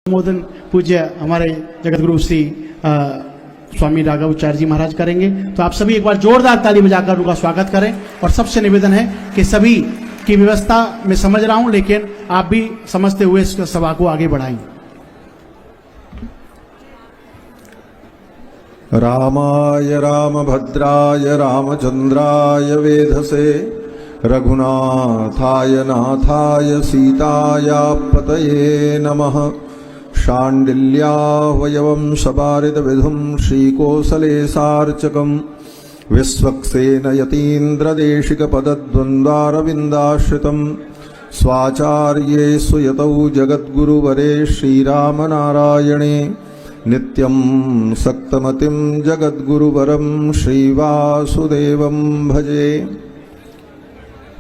अनुमोदन पूज्य हमारे जगतगुरु श्री स्वामी राघवाचार्य जी महाराज करेंगे। तो आप सभी एक बार जोरदार ताली बजाकर उनका स्वागत करें। और सबसे निवेदन है कि सभी की व्यवस्था मैं समझ रहा हूं, लेकिन आप भी समझते हुए इस सभा को आगे बढ़ाएं। रामाय रामभद्राय रामचंद्राय वेधसे रघुनाथाय नाथाय सीतायापतये नमः। शाण्डिल्यावयवं सबारिदविधुं श्रीकोसलेशार्चकं विश्वक्सेन यतीन्द्रदेशिकपदद्वन्द्वारविन्दाश्रितं स्वाचार्ये सुयतौ जगद्गुरुवरे श्रीरामनारायणे नित्यं सक्तमतिं जगद्गुरुवरं श्रीवासुदेवं भजे।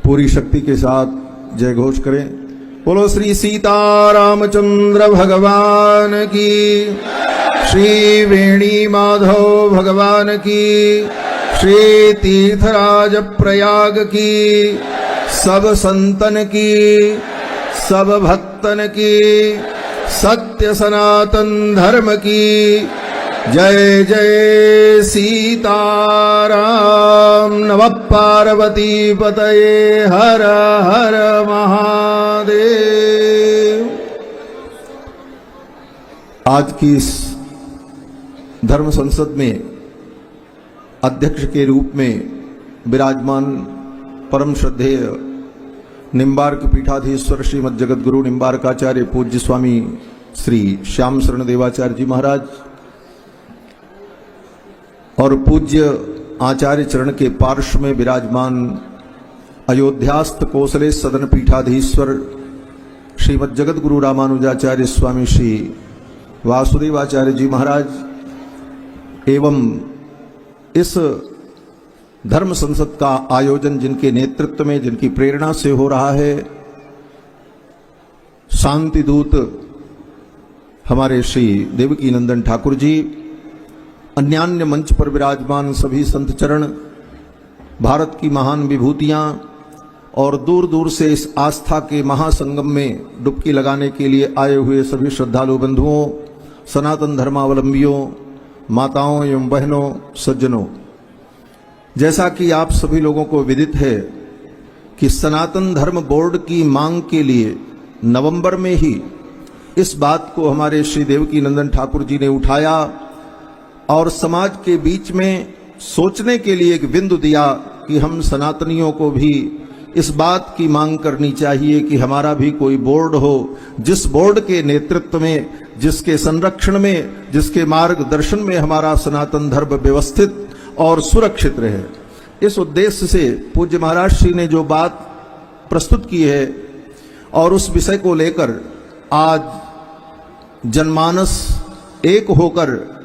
पूरी शक्ति के साथ जय घोष करें। बोलो श्री सीतारामचंद्र भगवान की, श्री वेणी माधव भगवान की, श्री तीर्थराज प्रयाग की, सब संतन की, सब भक्तन की, सत्य सनातन धर्म की जय जय सीताराम। नमः पार्वती पतये हर हर महादेव। आज की इस धर्म संसद में अध्यक्ष के रूप में विराजमान परम श्रद्धेय निम्बार्क पीठाधीश्वर श्रीमद जगद्गुरु निम्बार्काचार्य पूज्य स्वामी श्री श्याम शरण देवाचार्य जी महाराज और पूज्य आचार्य चरण के पार्श्व में विराजमान अयोध्यास्थ कोसले सदन पीठाधीश्वर श्रीमद जगद्गुरु रामानुजाचार्य स्वामी श्री वासुदेवाचार्य जी महाराज एवं इस धर्म संसद का आयोजन जिनके नेतृत्व में, जिनकी प्रेरणा से हो रहा है, शांति दूत हमारे श्री देवकी नंदन ठाकुर जी, अन्यान्य मंच पर विराजमान सभी संत चरण, भारत की महान विभूतियां और दूर दूर से इस आस्था के महासंगम में डुबकी लगाने के लिए आए हुए सभी श्रद्धालु बंधुओं, सनातन धर्मावलंबियों, माताओं एवं बहनों, सज्जनों, जैसा कि आप सभी लोगों को विदित है कि सनातन धर्म बोर्ड की मांग के लिए नवंबर में ही इस बात को हमारे श्री देवकी नंदन ठाकुर जी ने उठाया और समाज के बीच में सोचने के लिए एक बिंदु दिया कि हम सनातनियों को भी इस बात की मांग करनी चाहिए कि हमारा भी कोई बोर्ड हो, जिस बोर्ड के नेतृत्व में, जिसके संरक्षण में, जिसके मार्गदर्शन में हमारा सनातन धर्म व्यवस्थित और सुरक्षित रहे। इस उद्देश्य से पूज्य महाराज श्री ने जो बात प्रस्तुत की है और उस विषय को लेकर आज जनमानस एक होकर,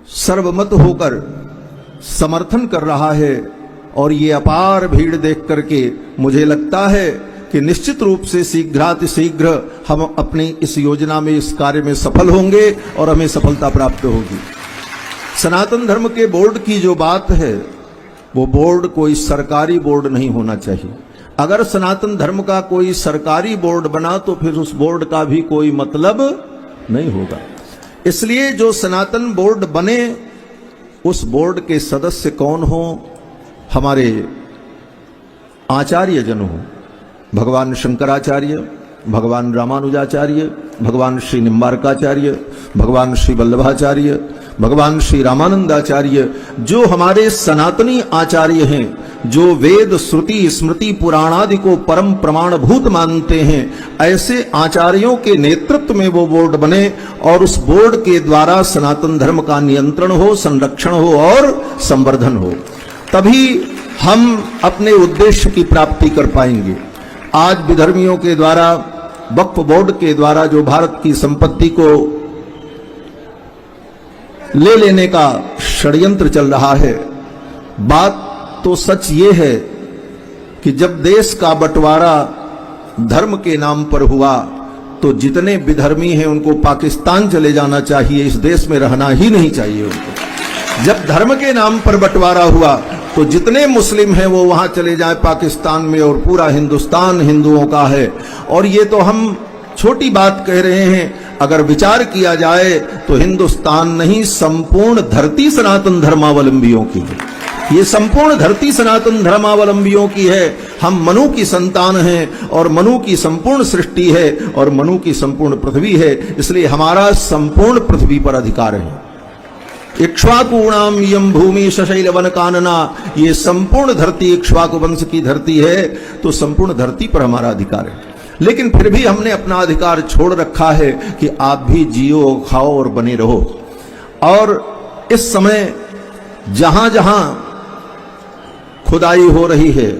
सर्वमत होकर समर्थन कर रहा है। और ये अपार भीड़ देख करके मुझे लगता है कि निश्चित रूप से शीघ्रातिशीघ्र हम अपनी इस योजना में, इस कार्य में सफल होंगे और हमें सफलता प्राप्त होगी। सनातन धर्म के बोर्ड की जो बात है, वो बोर्ड कोई सरकारी बोर्ड नहीं होना चाहिए। अगर सनातन धर्म का कोई सरकारी बोर्ड बना तो फिर उस बोर्ड का भी कोई मतलब नहीं होगा। इसलिए जो सनातन बोर्ड बने, उस बोर्ड के सदस्य कौन हो? हमारे आचार्य जन हो, भगवान शंकराचार्य, भगवान रामानुजाचार्य, भगवान श्री निम्बार्काचार्य, भगवान श्री वल्लभाचार्य, भगवान श्री रामानंदाचार्य, जो हमारे सनातनी आचार्य हैं, जो वेद श्रुति स्मृति पुराणादि को परम प्रमाणभूत मानते हैं, ऐसे आचार्यों के नेतृत्व में वो बोर्ड बने और उस बोर्ड के द्वारा सनातन धर्म का नियंत्रण हो, संरक्षण हो और संवर्धन हो। तभी हम अपने उद्देश्य की प्राप्ति कर पाएंगे। आज विधर्मियों के द्वारा, वक्फ बोर्ड के द्वारा जो भारत की संपत्ति को ले लेने का षड्यंत्र चल रहा है, बात तो सच ये है कि जब देश का बंटवारा धर्म के नाम पर हुआ तो जितने विधर्मी हैं उनको पाकिस्तान चले जाना चाहिए, इस देश में रहना ही नहीं चाहिए उनको। जब धर्म के नाम पर बंटवारा हुआ तो जितने मुस्लिम हैं वो वहां चले जाएं पाकिस्तान में, और पूरा हिंदुस्तान हिंदुओं का है। और ये तो हम छोटी बात कह रहे हैं। अगर विचार किया जाए तो हिंदुस्तान नहीं, संपूर्ण धरती सनातन धर्मावलंबियों की है। ये संपूर्ण धरती सनातन धर्मावलंबियों की है। हम मनु की संतान हैं और मनु की संपूर्ण सृष्टि है और मनु की संपूर्ण पृथ्वी है, इसलिए हमारा संपूर्ण पृथ्वी पर अधिकार है। इक्ष्वाकुणाम यम भूमि सशैल वन कानना, ये संपूर्ण धरती इक्ष्वाकु वंश की धरती है, तो संपूर्ण धरती पर हमारा अधिकार है। लेकिन फिर भी हमने अपना अधिकार छोड़ रखा है कि आप भी जियो, खाओ और बने रहो। और इस समय जहां जहां खुदाई हो रही है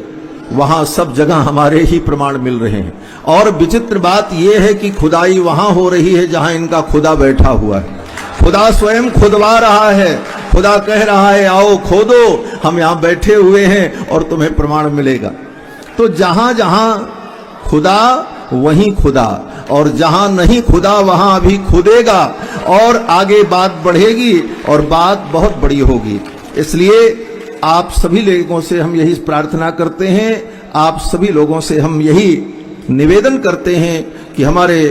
वहां सब जगह हमारे ही प्रमाण मिल रहे हैं। और विचित्र बात यह है कि खुदाई वहां हो रही है जहां इनका खुदा बैठा हुआ है। खुदा स्वयं खुदवा रहा है, खुदा कह रहा है आओ खोदो, हम यहां बैठे हुए हैं और तुम्हें प्रमाण मिलेगा। तो जहां जहां खुदा वहीं खुदा, और जहां नहीं खुदा वहां अभी खुदेगा, और आगे बात बढ़ेगी और बात बहुत बड़ी होगी। इसलिए आप सभी लोगों से हम यही प्रार्थना करते हैं, आप सभी लोगों से हम यही निवेदन करते हैं कि हमारे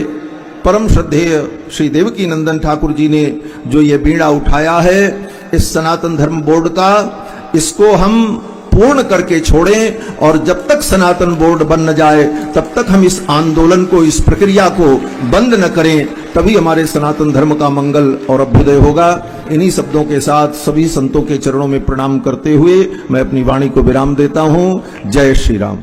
परम श्रद्धेय श्री देवकी नंदन ठाकुर जी ने जो ये बीड़ा उठाया है इस सनातन धर्म बोर्ड का, इसको हम पूर्ण करके छोड़ें। और जब तक सनातन बोर्ड बन न जाए तब तक हम इस आंदोलन को, इस प्रक्रिया को बंद न करें, तभी हमारे सनातन धर्म का मंगल और अभ्युदय होगा। इन्हीं शब्दों के साथ सभी संतों के चरणों में प्रणाम करते हुए मैं अपनी वाणी को विराम देता हूं। जय श्री राम।